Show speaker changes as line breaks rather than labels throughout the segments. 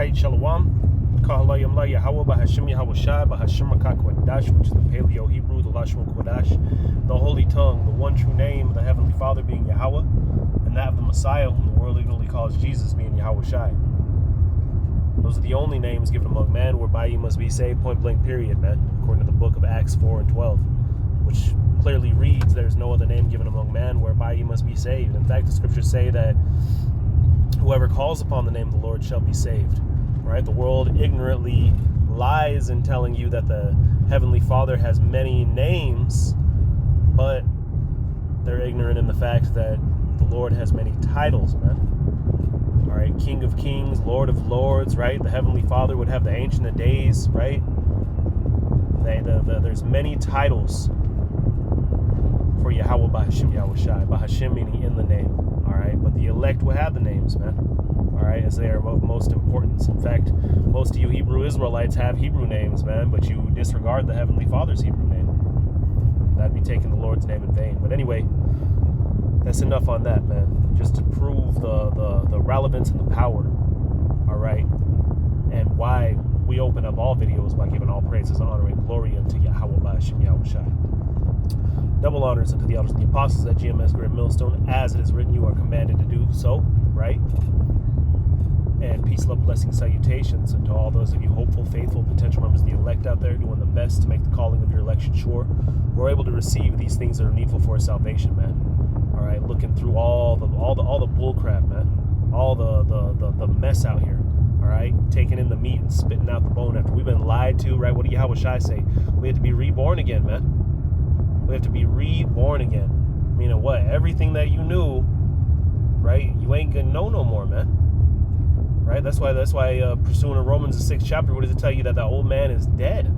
Alright, Shalom. Kahalayam La Yahweh Bahashim Yahweh Shai Bahashim Kodash, which is the Paleo Hebrew, the Lashon Kodash, the Holy Tongue, the one true name of the Heavenly Father being Yahweh, and that of the Messiah, whom the world ignorantly calls Jesus, being Yahweh Shai. Those are the only names given among man whereby you must be saved, point blank, period, man, according to the book of Acts 4 and 12, which clearly reads there's no other name given among man whereby you must be saved. In fact, the scriptures say that whoever calls upon the name of the Lord shall be saved. Right? The world ignorantly lies in telling you that the Heavenly Father has many names, but they're ignorant in the fact that the Lord has many titles, man. All right, King of Kings, Lord of Lords, right? The Heavenly Father would have the Ancient of Days, right? There's many titles for Yahweh Bahashim Yahweh Shai. Bahashim meaning in the name, all right? But the elect will have the names, man, all right, as they are of most importance. In fact, most of you Hebrew Israelites have Hebrew names, man, but you disregard the Heavenly Father's Hebrew name. That'd be taking the Lord's name in vain. But anyway, that's enough on that, man. Just to prove the relevance and the power, all right, and why we open up all videos by giving all praises, honor, and glory unto Yahweh Bahashim Yahweh Shai. Double honors unto the elders and the apostles at GMS Great Millstone, as it is written, you are commanded to do so, right? And peace, love, blessing, salutations unto all those of you hopeful, faithful, potential members of the elect out there doing the best to make the calling of your election sure. We're able to receive these things that are needful for our salvation, man. All right, looking through all the bull crap, man, all the mess out here. All right, taking in the meat and spitting out the bone after we've been lied to, right? What do Yahweh Shai say? We have to be reborn again, man. We have to be reborn again. Meaning what? Everything that you knew, right? You ain't gonna know no more, man. Right? That's why pursuing in Romans the 6th chapter, what does it tell you? That the old man is dead.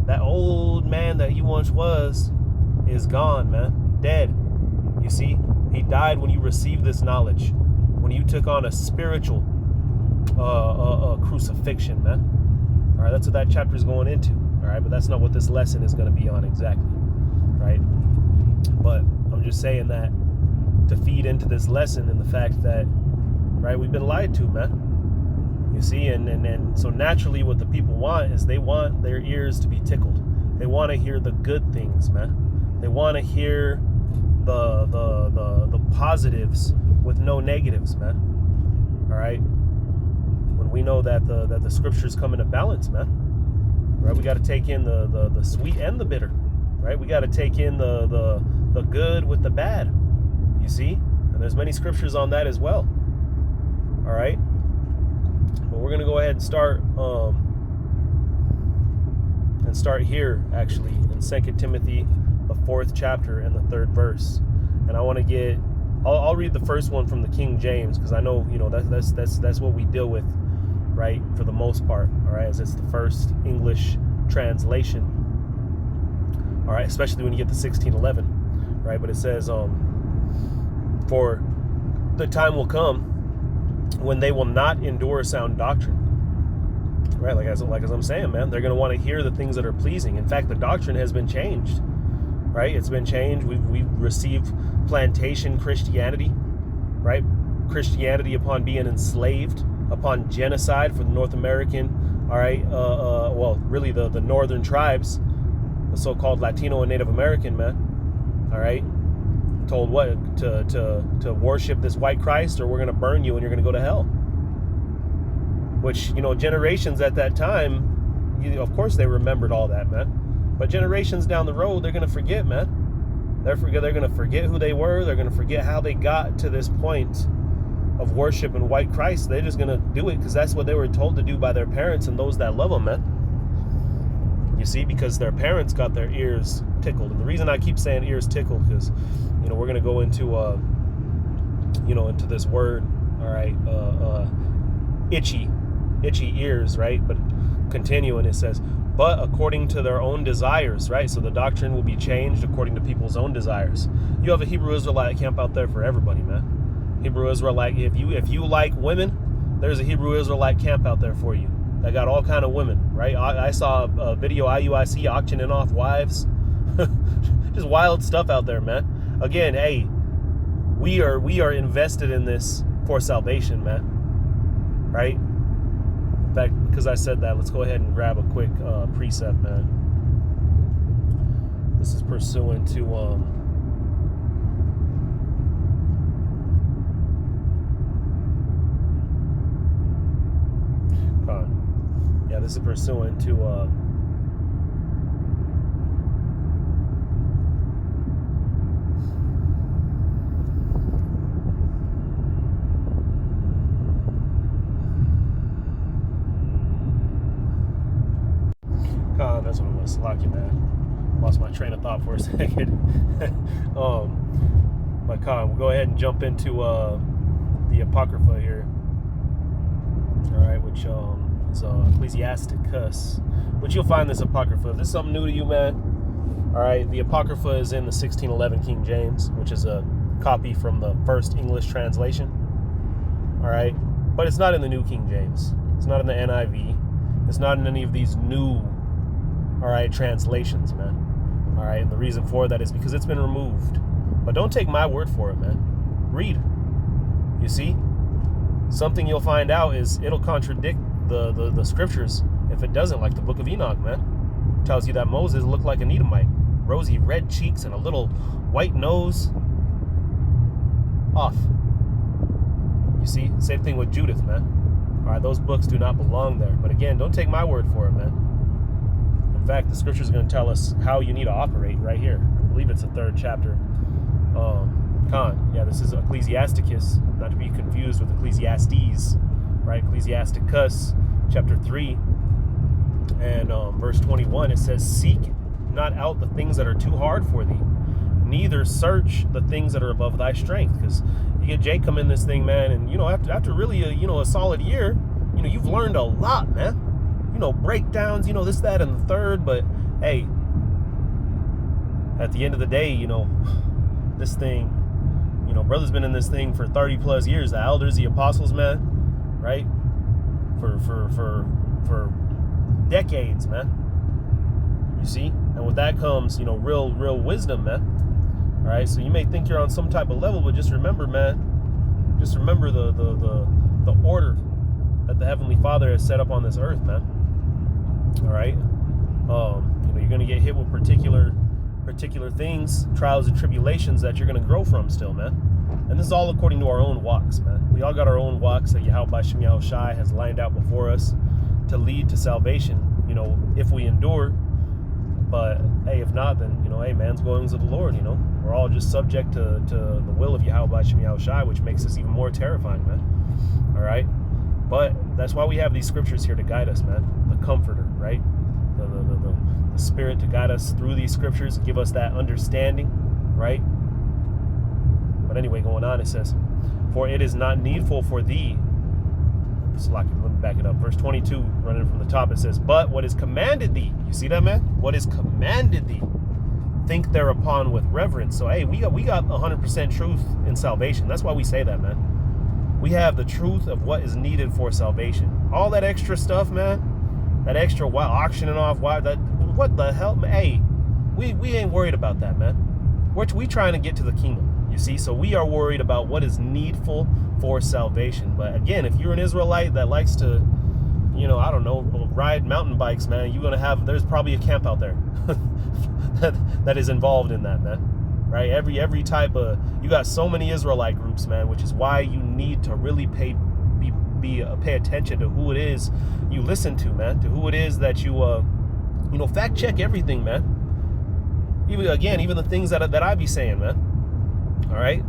That old man that you once was is gone, man. Dead. You see? He died when you received this knowledge. When you took on a spiritual crucifixion, man. All right, that's what that chapter is going into. All right, but that's not what this lesson is going to be on exactly. Right? But I'm just saying that to feed into this lesson and the fact that, right, we've been lied to, man. You see, and so naturally what the people want is they want their ears to be tickled. They want to hear the good things, man. They want to hear the positives with no negatives, man. All right? When we know that the scriptures come into balance, man. Right? We got to take in the sweet and the bitter. Right? We got to take in the good with the bad. You see? And there's many scriptures on that as well. All right, but we're gonna go ahead and start here actually in 2 Timothy, the 4th chapter and the 3rd verse. And I want to get, I'll read the first one from the King James, because I know, you know, that's what we deal with, right, for the most part. All right, as it's the first English translation. All right, especially when you get to 1611, right? But it says, for the time will come when they will not endure sound doctrine, right? Like as I'm saying, man, they're going to want to hear the things that are pleasing. In fact, the doctrine has been changed, right? It's been changed. We've received plantation Christianity, right? Christianity upon being enslaved, upon genocide for the North American, all right? Well, really the northern tribes, the so-called Latino and Native American, man, all right? Told what? To worship this white Christ, or we're going to burn you and you're going to go to hell. Which, you know, generations at that time, of course they remembered all that, man. But generations down the road, they're going to forget, man. They're going to forget who they were. They're going to forget how they got to this point of worshiping white Christ. They're just going to do it because that's what they were told to do by their parents and those that love them, man. You see, because their parents got their ears tickled. And the reason I keep saying ears tickled, because, you know, we're going to go into, you know, into this word, all right, itchy ears, right? But continuing, it says, but according to their own desires, right? So the doctrine will be changed according to people's own desires. You have a Hebrew Israelite camp out there for everybody, man. Hebrew Israelite, if you like women, there's a Hebrew Israelite camp out there for you. That got all kind of women, right? I saw a video IUIC auctioning off wives. Just wild stuff out there, man. Again, hey, we are invested in this for salvation, man. Right? In fact, because I said that, let's go ahead and grab a quick precept, man. This is pursuant to yeah, this is pursuant to that's what it was. Lucky, man. Lost my train of thought for a second. But we'll go ahead and jump into the Apocrypha here. All right, which is Ecclesiasticus, which you'll find this Apocrypha. If this is something new to you, man. All right, the Apocrypha is in the 1611 King James, which is a copy from the first English translation. All right, but it's not in the New King James. It's not in the NIV. It's not in any of these new, all right, translations, man. All right, and the reason for that is because it's been removed. But don't take my word for it, man. Read. You see? Something you'll find out is it'll contradict the scriptures if it doesn't, like the book of Enoch, man. It tells you that Moses looked like an Edomite. Rosy red cheeks and a little white nose. Off. You see? Same thing with Judith, man. All right, those books do not belong there. But again, don't take my word for it, man. In fact, the scripture is going to tell us how you need to operate right here. I believe it's the 3rd chapter. Yeah, this is Ecclesiasticus, not to be confused with Ecclesiastes, right? Ecclesiasticus, chapter 3, and verse 21, it says, "Seek not out the things that are too hard for thee, neither search the things that are above thy strength." Because you get Jake come in this thing, man, and after really a solid year, you've learned a lot, man. Breakdowns, this, that, and the third. But hey, at the end of the day, this thing, brother's been in this thing for 30 plus years. The elders, the apostles, man, right? For decades, man. You see? And with that comes, real wisdom, man. All right, so you may think you're on some type of level, but just remember, man, just remember the order that the Heavenly Father has set up on this earth, man. All right, you're gonna get hit with particular things, trials and tribulations that you're gonna grow from still, man. And this is all according to our own walks, man. We all got our own walks that Yahweh Shem Yahushai has lined out before us to lead to salvation, if we endure. But hey, if not, then hey, man's goings of the Lord. We're all just subject to the will of Yahweh Shem Yahushai, which makes us even more terrifying, man. All right, but that's why we have these scriptures here to guide us, man. The Comforter, right? The Spirit to guide us through these scriptures, give us that understanding, right? But anyway, going on, it says, "For it is not needful for thee." Let me back it up. Verse 22, running from the top, it says, "But what is commanded thee," you see that, man? "What is commanded thee, think thereupon with reverence." So hey, we got 100% truth in salvation. That's why we say that, man. We have the truth of what is needed for salvation. All that extra stuff, man, that extra auctioning off, what the hell? Hey, we ain't worried about that, man. We trying to get to the kingdom, you see? So we are worried about what is needful for salvation. But again, if you're an Israelite that likes to, I don't know, ride mountain bikes, man, there's probably a camp out there that is involved in that, man. Right? Every type of, you got so many Israelite groups, man, which is why you need to really pay attention to who it is you listen to, man, to who it is that you fact check everything, man. Even the things that I be saying, man. All right,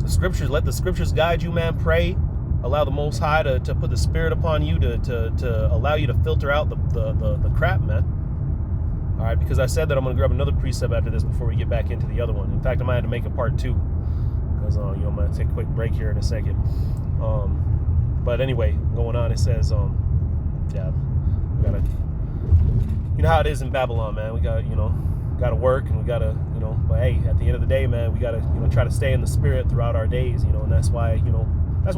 the scriptures, let the scriptures guide you, man. Pray, allow the Most High to put the Spirit upon you to allow you to filter out the crap, man. All right, because I said that I'm gonna grab another precept after this before we get back into the other one. In fact, I might have to make a part 2 because I'm gonna take a quick break here in a second. But anyway, going on, it says, yeah, we gotta, how it is in Babylon, man. We gotta work, and we gotta, but hey, at the end of the day, man, we gotta, try to stay in the Spirit throughout our days, and that's why,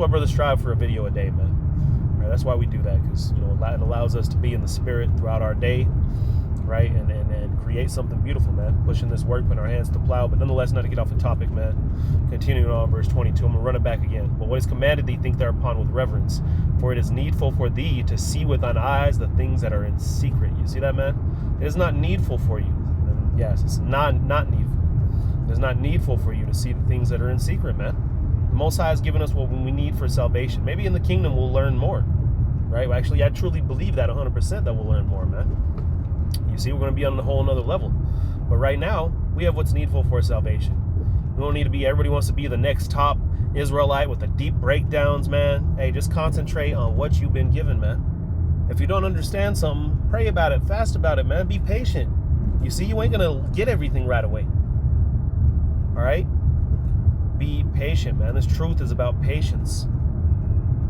brothers strive for a video a day, man. Right? That's why we do that, because, it allows us to be in the Spirit throughout our day, right? And create something beautiful, man. Pushing this work, putting our hands to the plow. But nonetheless, not to get off the topic, man. Continuing on, verse 22. I'm going to run it back again. But what is commanded thee, think thereupon with reverence. For it is needful for thee to see with thine eyes the things that are in secret. You see that, man? It is not needful for you. And yes, it's not needful. It is not needful for you to see the things that are in secret, man. The Most High has given us what we need for salvation. Maybe in the kingdom we'll learn more, right? Well, actually, I truly believe that 100% that we'll learn more, man. You see, we're going to be on a whole another level. But right now, we have what's needful for salvation. We don't need to be, everybody wants to be the next top Israelite with the deep breakdowns, man. Hey, just concentrate on what you've been given, man. If you don't understand something, pray about it, fast about it, man. Be patient. You see, you ain't going to get everything right away. All right? Be patient, man. This truth is about patience.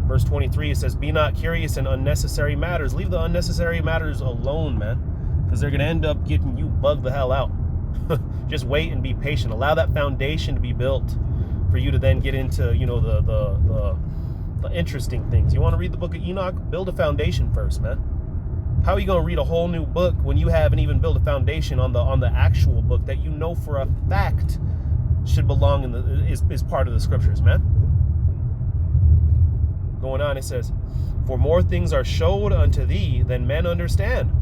Verse 23, it says, be not curious in unnecessary matters. Leave the unnecessary matters alone, man. Because they're going to end up getting you bugged the hell out. Just wait and be patient. Allow that foundation to be built for you to then get into, you know, the interesting things. You want to read the book of Enoch? Build a foundation first, man. How are you going to read a whole new book when you haven't even built a foundation on the actual book that you know for a fact should belong in is part of the scriptures, man? Going on, it says, for more things are showed unto thee than men understand.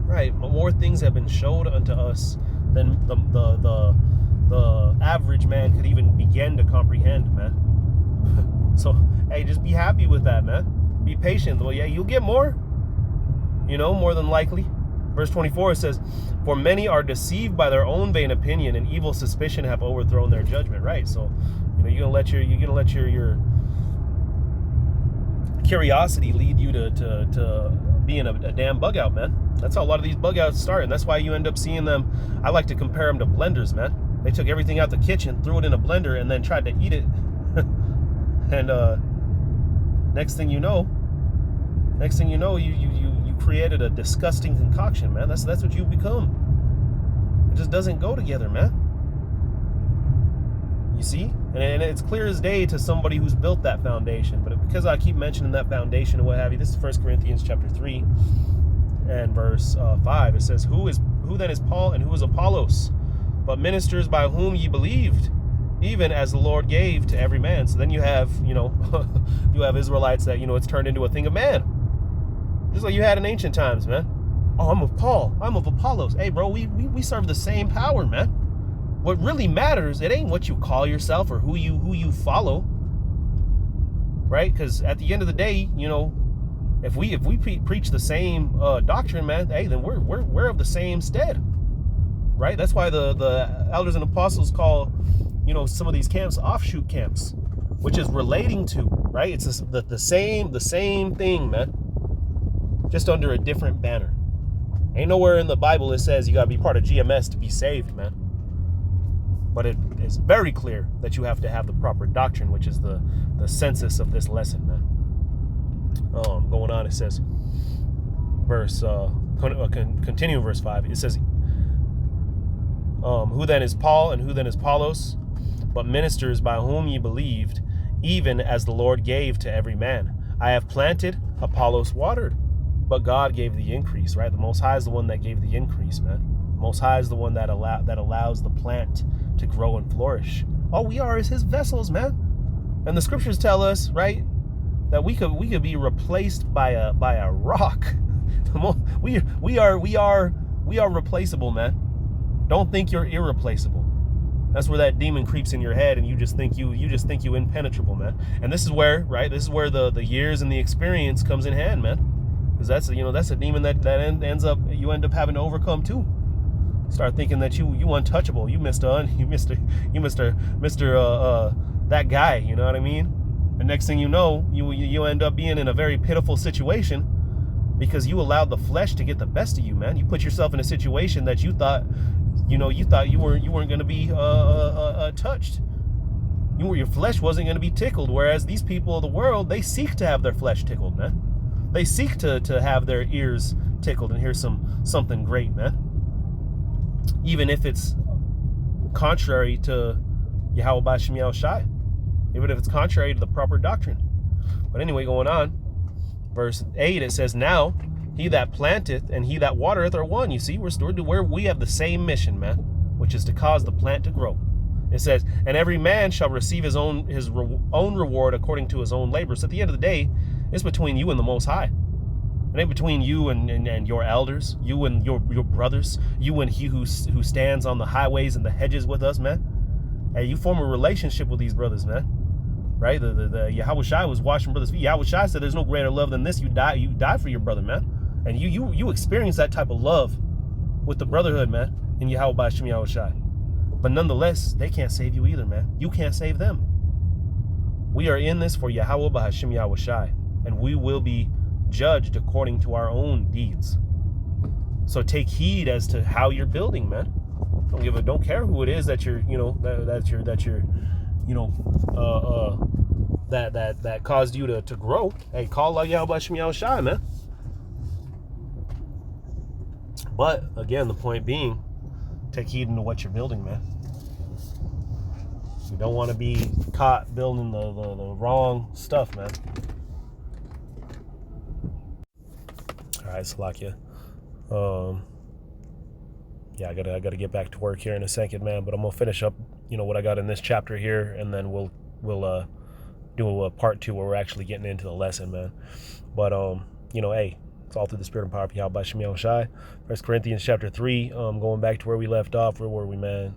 Right, but more things have been showed unto us than the average man could even begin to comprehend, man. So, hey, just be happy with that, man. Be patient. Well, yeah, you'll get more, you know, more than likely. Verse 24, it says, for many are deceived by their own vain opinion, and evil suspicion have overthrown their judgment. Right, so, you know, you're gonna let your curiosity lead you to being a damn bug out, man. That's how a lot of these bug outs start, and that's why you end up seeing them. I like to compare them to blenders, man. They took everything out the kitchen, threw it in a blender, and then tried to eat it. And next thing you know, you created a disgusting concoction, man. That's what you become. It just doesn't go together, man. You see? And it's clear as day to somebody who's built that foundation. But because I keep mentioning that foundation and what have you, this is 1 Corinthians chapter 3 and verse 5. It says, who then is Paul and who is Apollos? But ministers by whom ye believed, even as the Lord gave to every man. So then you have, you know, you have Israelites that, you know, it's turned into a thing of man. Just like you had in ancient times, man. Oh, I'm of Paul. I'm of Apollos. Hey, bro, we serve the same power, man. What really matters, it ain't what you call yourself or who you follow, right? Because at the end of the day, you know, if we preach the same doctrine, man, hey, then we're of the same stead, right? That's why the elders and apostles call, you know, some of these camps offshoot camps, which is relating to, right? It's the same thing, man, just under a different banner. Ain't nowhere in the Bible it says you gotta be part of GMS to be saved, man. But it is very clear that you have to have the proper doctrine, which is the census of this lesson, man. Going on, it says, continuing verse 5, it says, who then is Paul and who then is Apollos, but ministers by whom ye believed, even as the Lord gave to every man. I have planted, Apollos watered, but God gave the increase, right? The Most High is the one that gave the increase, man. The Most High is the one that allows the plant to grow and flourish. All we are is his vessels, man. And the scriptures tell us, right, that we could be replaced by a rock. We are replaceable, man. Don't think you're irreplaceable. That's where that demon creeps in your head, and you just think you impenetrable, man. And this is where, right, this is where the years and the experience comes in hand, man. Because that's a demon that ends up, you end up having to overcome too. Start thinking that you untouchable, you Mr. That guy, you know what I mean? And next thing you know, you end up being in a very pitiful situation because you allowed the flesh to get the best of you, man. You put yourself in a situation that you thought you weren't going to be touched. Your flesh wasn't going to be tickled, whereas these people of the world, they seek to have their flesh tickled, man. They seek to have their ears tickled and hear something great, man. Even if it's contrary to Yahweh Shem Yahweh Shai. Even if it's contrary to the proper doctrine. But anyway, going on, verse 8, it says, now He that planteth and he that watereth are one. You see, we have the same mission, man, which is to cause the plant to grow. It says, and every man shall receive his own reward according to his own labor. So at the end of the day, it's between you and the Most High. It ain't between you and your elders, you and your brothers, you and he who stands on the highways and the hedges with us, man. Hey, you form a relationship with these brothers, man. Right? The Yahweh Shai was washing brothers' feet. Yahweh Shai said, there's no greater love than this. You die for your brother, man. And you experience that type of love with the brotherhood, man, in Yahweh B'Shem Yahweh Shai. But nonetheless, they can't save you either, man. You can't save them. We are in this for Yahweh B'Shem Yahweh Shai, and we will be judged according to our own deeds. So take heed as to how you're building, man. Don't care who it is that you're, that caused you to grow. Hey, call out Yahweh B'Shem Yahweh Shai, man. But again, the point being, take heed into what you're building, man. You don't want to be caught building the wrong stuff, man. All right, Salakia. Yeah, I gotta get back to work here in a second, man. But I'm gonna finish up, what I got in this chapter here, and then we'll do a part 2 where we're actually getting into the lesson, man. But hey, it's all through the spirit and power of Yahweh B'Shem Yahweh Shai. 1 Corinthians chapter 3, going back to where we left off. Where were we, man?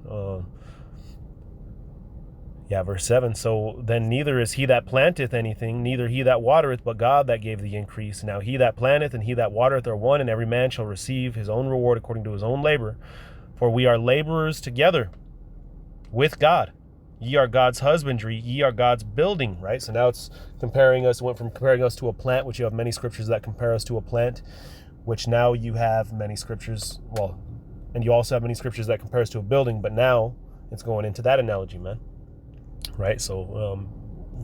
Verse 7. So then neither is he that planteth anything, neither he that watereth, but God that gave the increase. Now he that planteth and he that watereth are one, and every man shall receive his own reward according to his own labor. For we are laborers together with God. Ye are God's husbandry, ye are God's building, right? So now it's went from comparing us to a plant, which you have many scriptures that compare us to a plant, which now you have many scriptures, and you also have many scriptures that compare us to a building, but now it's going into that analogy, man. Right? So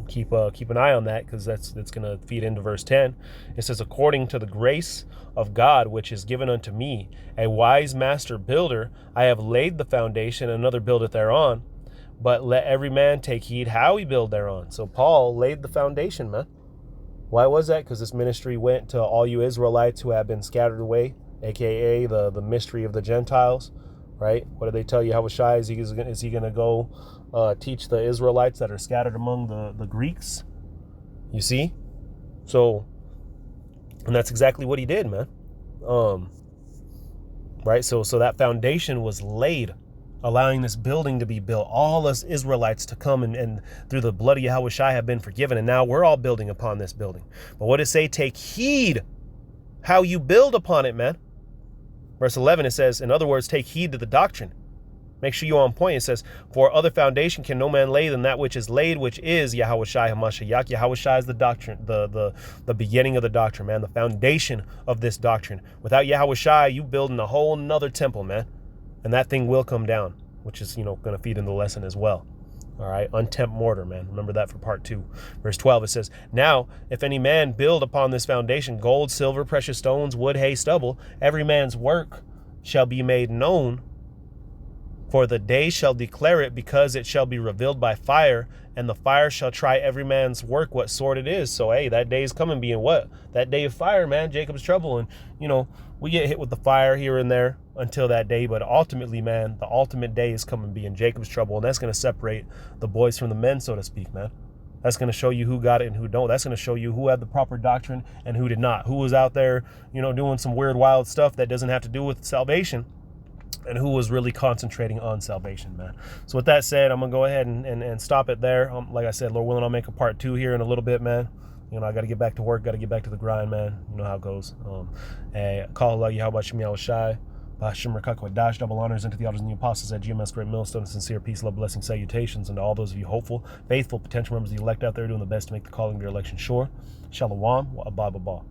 keep an eye on that, because that's going to feed into verse 10. It says, according to the grace of God, which is given unto me, a wise master builder, I have laid the foundation, and another buildeth thereon. But let every man take heed how he build thereon. So Paul laid the foundation, man. Why was that? Because this ministry went to all you Israelites who have been scattered away, aka the mystery of the Gentiles, right? What did they tell you? How Shai is he going to go teach the Israelites that are scattered among the Greeks? You see? So, and that's exactly what he did, man. Right? So that foundation was laid, allowing this building to be built. All us Israelites to come and through the blood of Yahweh Shai have been forgiven. And now we're all building upon this building. But what does it say? Take heed how you build upon it, man. Verse 11, it says, in other words, take heed to the doctrine. Make sure you're on point. It says, for other foundation can no man lay than that which is laid, which is Yahweh Shai HaMashiach. Yahweh Shai is the doctrine, the beginning of the doctrine, man, the foundation of this doctrine. Without Yahweh Shai, you building a whole nother temple, man. And that thing will come down, which is, going to feed in the lesson as well. All right, untempt mortar, man. Remember that for part 2. Verse 12, it says, now, if any man build upon this foundation gold, silver, precious stones, wood, hay, stubble, every man's work shall be made known, for the day shall declare it, because it shall be revealed by fire, and the fire shall try every man's work what sort it is. So, hey, that day is coming, being what? That day of fire, man, Jacob's trouble. And, we get hit with the fire here and there until that day, but ultimately, man, the ultimate day is coming, being Jacob's trouble, and that's going to separate the boys from the men, so to speak, man. That's going to show you who got it and who don't. That's going to show you who had the proper doctrine and who did not, who was out there, doing some weird, wild stuff that doesn't have to do with salvation, and who was really concentrating on salvation, man. So with that said, I'm going to go ahead and stop it there. Like I said, Lord willing, I'll make a part 2 here in a little bit, man. I got to get back to work, got to get back to the grind, man. You know how it goes. Call Allah Yahweh B'Shem Yahweh Shai, B'Shem Rakak Dash, double honors into the elders and the apostles at GMS Great Millstone, sincere peace, love, blessing, salutations, and to all those of you hopeful, faithful, potential members of the elect out there doing the best to make the calling of your election sure. Shalom, wa abba.